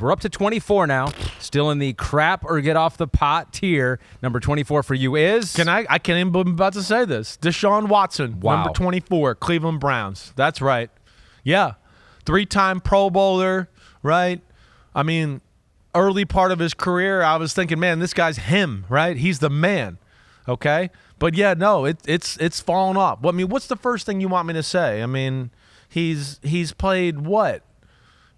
We're up to 24 now. Still in the crap or get off the pot tier. Number 24 for you is? I can't even believe I'm about to say this. Deshaun Watson, Wow. number 24, Cleveland Browns. That's right. Yeah. 3-time Pro Bowler, right? I mean, early part of his career, I was thinking, man, this guy's him, right? He's the man, okay? But, yeah, no, it's fallen off. I mean, what's the first thing you want me to say? I mean, he's played what?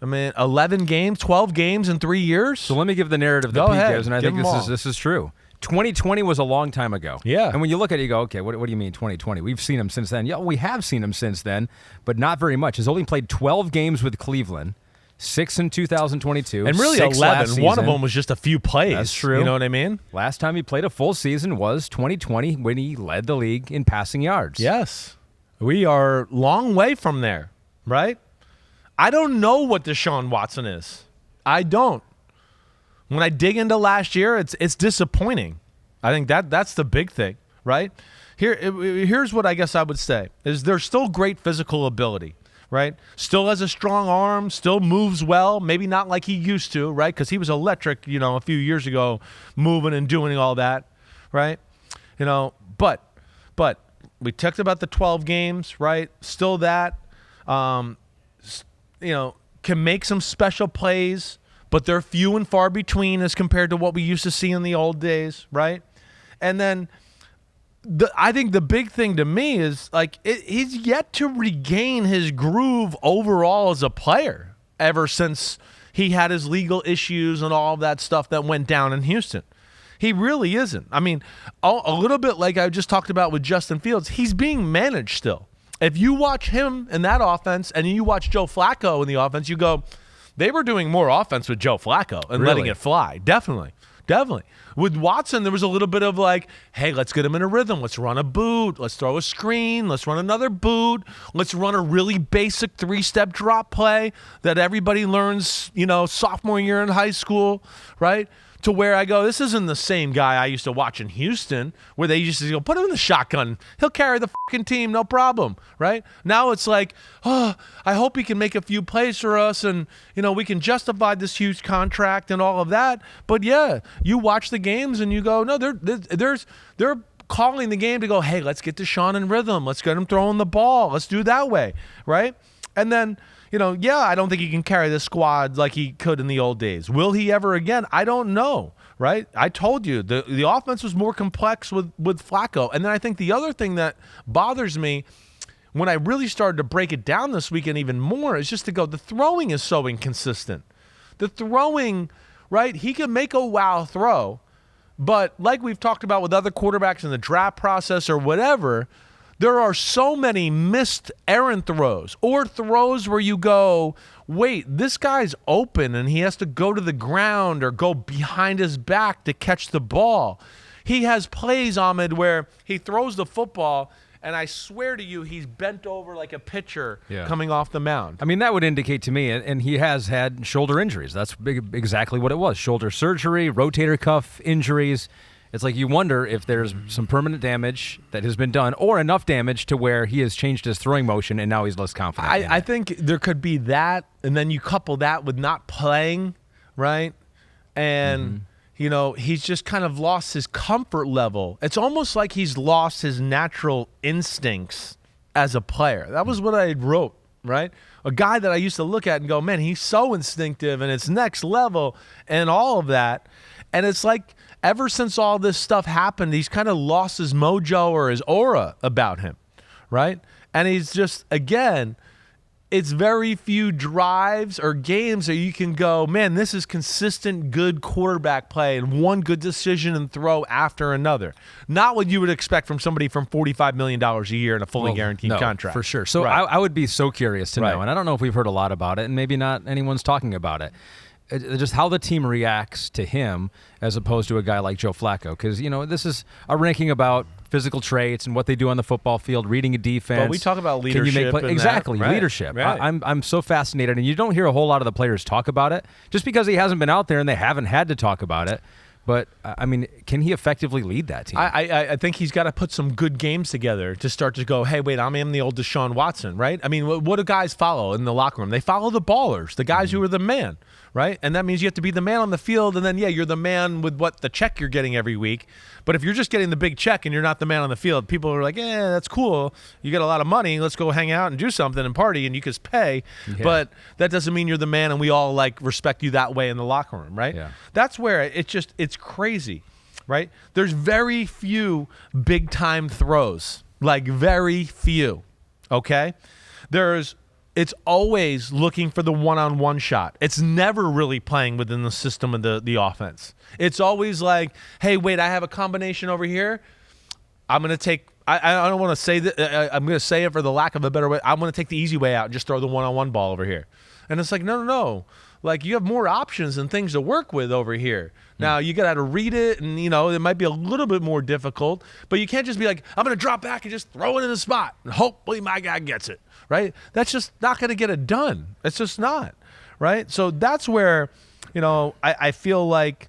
11 games, 12 games in 3 years? So let me give the narrative that Go Pete ahead. gives, and I Give think them all. this is true. 2020 was a long time ago. Yeah. And when you look at it, you go, okay, what do you mean 2020? We've seen him since then. Yeah, we have seen him since then, but not very much. He's only played 12 games with Cleveland, 6 in 2022. And really 6 last 11. One of season. them was just a few plays. That's true. You know what I mean? Last time he played a full season was 2020 when he led the league in passing yards. Yes. We are long way from there, right? I don't know what Deshaun Watson is. I don't. When I dig into last year, it's disappointing. I think that's the big thing, right? Here's what I guess I would say is there's still great physical ability, right? Still has a strong arm, still moves well, maybe not like he used to, right? Because he was electric, a few years ago, moving and doing all that, right? But we talked about the 12 games, right? Still that, can make some special plays, but they're few and far between as compared to what we used to see in the old days, right? And then I think the big thing to me is he's yet to regain his groove overall as a player ever since he had his legal issues and all of that stuff that went down in Houston. He really isn't. I mean, a little bit like I just talked about with Justin Fields, he's being managed still. If you watch him in that offense and you watch Joe Flacco in the offense, you go, they were doing more offense with Joe Flacco and letting it fly. Definitely. With Watson, there was a little bit of hey, let's get him in a rhythm. Let's run a boot. Let's throw a screen. Let's run another boot. Let's run a really basic 3-step drop play that everybody learns, sophomore year in high school, right? To where I go, this isn't the same guy I used to watch in Houston where they used to go, put him in the shotgun. He'll carry the fucking team, no problem, right? Now it's I hope he can make a few plays for us and, we can justify this huge contract and all of that. But, yeah, you watch the games and you go, no, they're calling the game to go, hey, let's get Deshaun in rhythm. Let's get him throwing the ball. Let's do it that way, right? And then – I don't think he can carry the squad like he could in the old days. Will he ever again? I don't know, right? I told you, the offense was more complex with Flacco. And then I think the other thing that bothers me when I really started to break it down this weekend even more is just to go, the throwing is so inconsistent. The throwing, right? He can make a wow throw, but like we've talked about with other quarterbacks in the draft process or whatever, there are so many missed errant throws or throws where you go, wait, this guy's open and he has to go to the ground or go behind his back to catch the ball. He has plays, Ahmed, where he throws the football and I swear to you, he's bent over like a pitcher coming off the mound. I mean, that would indicate to me, and he has had shoulder injuries. That's exactly what it was. Shoulder surgery, rotator cuff injuries. It's like you wonder if there's some permanent damage that has been done or enough damage to where he has changed his throwing motion and now he's less confident. I think there could be that, and then you couple that with not playing, right? And, he's just kind of lost his comfort level. It's almost like he's lost his natural instincts as a player. That was what I wrote, right? A guy that I used to look at and go, man, he's so instinctive and it's next level and all of that. And it's like, ever since all this stuff happened, he's kind of lost his mojo or his aura about him, right? And he's just, again, it's very few drives or games that you can go, man, this is consistent good quarterback play and one good decision and throw after another. Not what you would expect from somebody from $45 million a year in a fully guaranteed contract. For sure. So right. I would be so curious to know, and I don't know if we've heard a lot about it, and maybe not anyone's talking about it. Just how the team reacts to him as opposed to a guy like Joe Flacco. Because, this is a ranking about physical traits and what they do on the football field, reading a defense. But we talk about leadership. Exactly, right. leadership. Right. I'm so fascinated, and you don't hear a whole lot of the players talk about it just because he hasn't been out there and they haven't had to talk about it. But, I mean, can he effectively lead that team? I think he's got to put some good games together to start to go, hey, wait, I am the old Deshaun Watson, right? I mean, what do guys follow in the locker room? They follow the ballers, the guys who are the man, right? And that means you have to be the man on the field, and then, you're the man with the check you're getting every week. But if you're just getting the big check and you're not the man on the field, people are like, that's cool. You get a lot of money. Let's go hang out and do something and party, and you can pay. Yeah. But that doesn't mean you're the man, and we all, respect you that way in the locker room, right? Yeah. That's where it's crazy, right? There's very few big-time throws, very few, okay? It's always looking for the one-on-one shot. It's never really playing within the system of the offense. It's always like, hey, wait, I have a combination over here. I'm going to take – I don't want to say that. I'm going to say it for the lack of a better way. I'm going to take the easy way out and just throw the one-on-one ball over here. And it's like, no. You have more options and things to work with over here. Now, you got to read it, and, it might be a little bit more difficult. But you can't just be like, I'm going to drop back and just throw it in the spot, and hopefully my guy gets it, right? That's just not going to get it done. It's just not, right? So that's where, I feel like,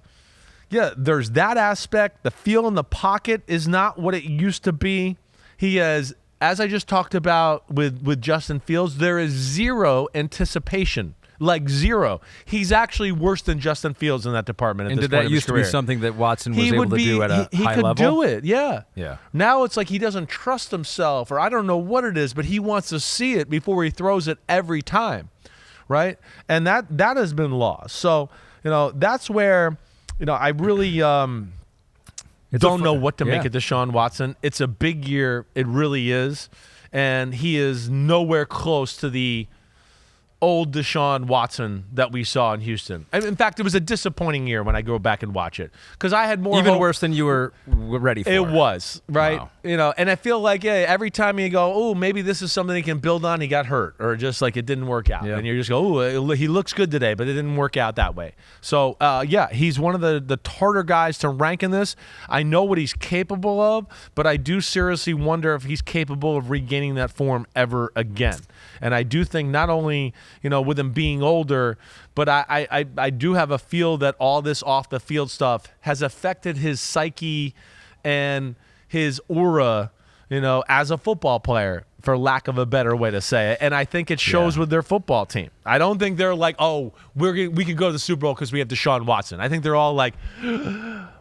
there's that aspect. The feel in the pocket is not what it used to be. He has, as I just talked about with Justin Fields, there is zero anticipation. Zero. He's actually worse than Justin Fields in that department at this point of his career. And did that used to be something that Watson was able to do at a high level? He could do it, yeah. Yeah. Now it's like he doesn't trust himself, or I don't know what it is, but he wants to see it before he throws it every time, right? And that has been lost. So, that's where, I really don't know what to make of Deshaun Watson. It's a big year. It really is. And he is nowhere close to the old Deshaun Watson that we saw in Houston. In fact, it was a disappointing year when I go back and watch it, because I had more even hope. Worse than you were ready for. It was, right? Wow. And I feel like every time you go, oh, maybe this is something he can build on, he got hurt, or just it didn't work out. Yeah. And you just go, oh, he looks good today, but it didn't work out that way. So, he's one of the harder guys to rank in this. I know what he's capable of, but I do seriously wonder if he's capable of regaining that form ever again. And I do think not only, with him being older, but I do have a feel that all this off-the-field stuff has affected his psyche and his aura, as a football player, for lack of a better way to say it. And I think it shows with their football team. I don't think they're like, oh, we can go to the Super Bowl because we have Deshaun Watson. I think they're all like,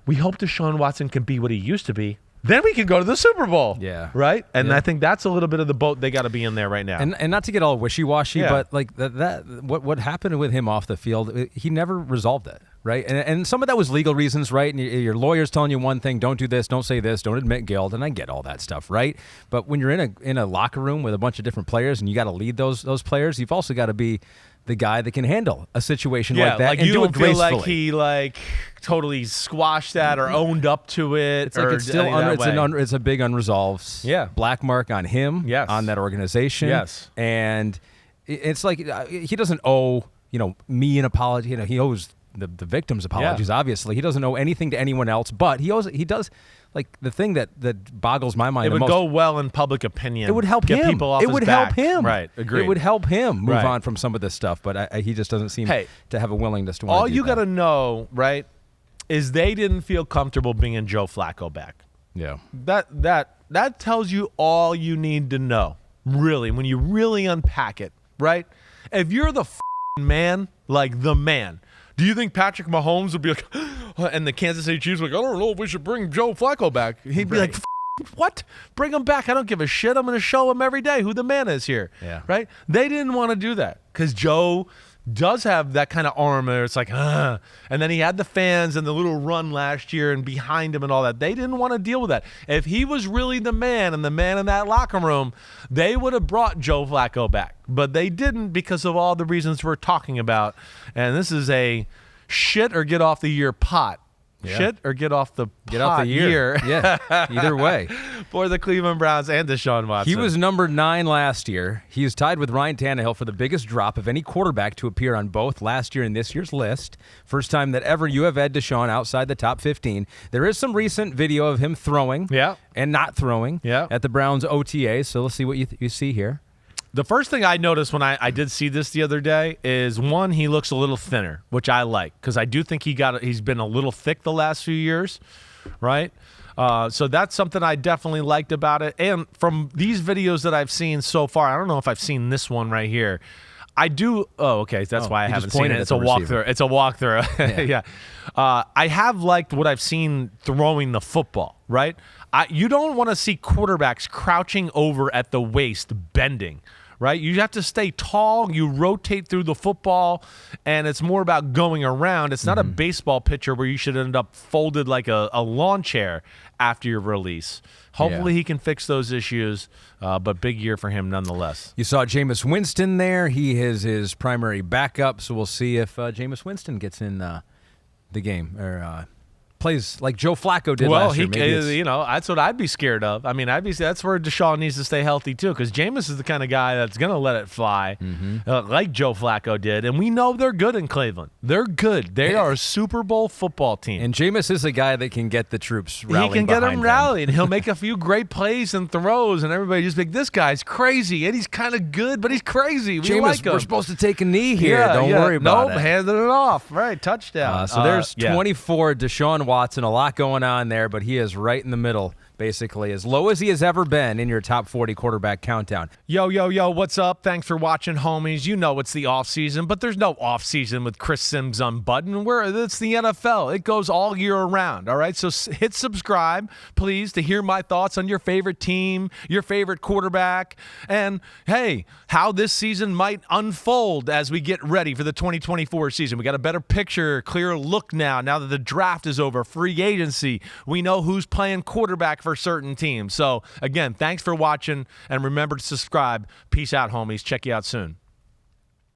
we hope Deshaun Watson can be what he used to be. Then we can go to the Super Bowl. Yeah. Right? And I think that's a little bit of the boat they got to be in there right now. And not to get all wishy-washy, but what happened with him off the field, he never resolved it, right? And some of that was legal reasons, right? And your lawyer's telling you one thing, don't do this, don't say this, don't admit guilt, and I get all that stuff, right? But when you're in a locker room with a bunch of different players and you got to lead those players, you've also got to be the guy that can handle a situation like that and you do it gracefully. Feel like he totally squashed that or owned up to it. It's like it's still it's a big unresolved black mark on him, on that organization. Yes. And it's like he doesn't owe, me an apology. He owes the victims apologies, obviously. He doesn't owe anything to anyone else, but he does. Like, the thing that boggles my mind the most. It would go well in public opinion. It would help get him. People off it would his back. help him. Right, agreed. It would help him move on from some of this stuff, but he just doesn't seem to have a willingness to want to do that. All you got to know, right, is they didn't feel comfortable bringing Joe Flacco back. Yeah. That tells you all you need to know, really, when you really unpack it, right? If you're the man, the man, do you think Patrick Mahomes would be like, and the Kansas City Chiefs would be like, I don't know if we should bring Joe Flacco back? He'd be like, what? Bring him back. I don't give a shit. I'm going to show him every day who the man is here. Yeah. Right? They didn't want to do that because Joe does have that kind of arm where it's like, and then he had the fans and the little run last year and behind him and all that. They didn't want to deal with that. If he was really the man and the man in that locker room, they would have brought Joe Flacco back. But they didn't because of all the reasons we're talking about. And this is a shit or get off the year pot. Yeah. Shit or get off the year. Yeah, either way. For the Cleveland Browns and Deshaun Watson. He was number 9 last year. He is tied with Ryan Tannehill for the biggest drop of any quarterback to appear on both last year and this year's list. First time that ever you have had Deshaun outside the top 15. There is some recent video of him throwing and not throwing at the Browns OTA, so let's see what you see here. The first thing I noticed when I did see this the other day is, one, he looks a little thinner, which I like, because I do think he's been a little thick the last few years, right? So that's something I definitely liked about it. And from these videos that I've seen so far, I don't know if I've seen this one right here. I do. Oh, okay. That's why I haven't seen it. It's a walkthrough. It's a walkthrough. Yeah. I have liked what I've seen throwing the football, right? You don't want to see quarterbacks crouching over at the waist, bending, right? You have to stay tall. You rotate through the football, and it's more about going around. It's not a baseball pitcher where you should end up folded like a lawn chair after your release. Hopefully he can fix those issues, but big year for him nonetheless. You saw Jameis Winston there. He is his primary backup, so we'll see if Jameis Winston gets in the game or plays like Joe Flacco did last year. That's what I'd be scared of. I mean, that's where Deshaun needs to stay healthy too, because Jameis is the kind of guy that's going to let it fly, like Joe Flacco did, and we know they're good in Cleveland. They're good. They are a Super Bowl football team. And Jameis is a guy that can get the troops rallying. He can get them rallied. Him. He'll make a few great plays and throws, and everybody just like, this guy's crazy, and he's kind of good, but he's crazy. We like him. We're supposed to take a knee here. Don't worry about it. Handing it off. Right, touchdown. So there's 24, Deshaun Watson, a lot going on there, but he is right in the middle, basically, as low as he has ever been in your top 40 quarterback countdown. Yo, what's up? Thanks for watching, homies. You know it's the off-season, but there's no off-season with Chris Simms Unbuttoned. It's the NFL. It goes all year around, all right? So hit subscribe, please, to hear my thoughts on your favorite team, your favorite quarterback, and, hey, how this season might unfold as we get ready for the 2024 season. We got a better picture, clearer look now that the draft is over, free agency. We know who's playing quarterback for certain teams. So, again, thanks for watching, and remember to subscribe. Peace out, homies. Check you out soon.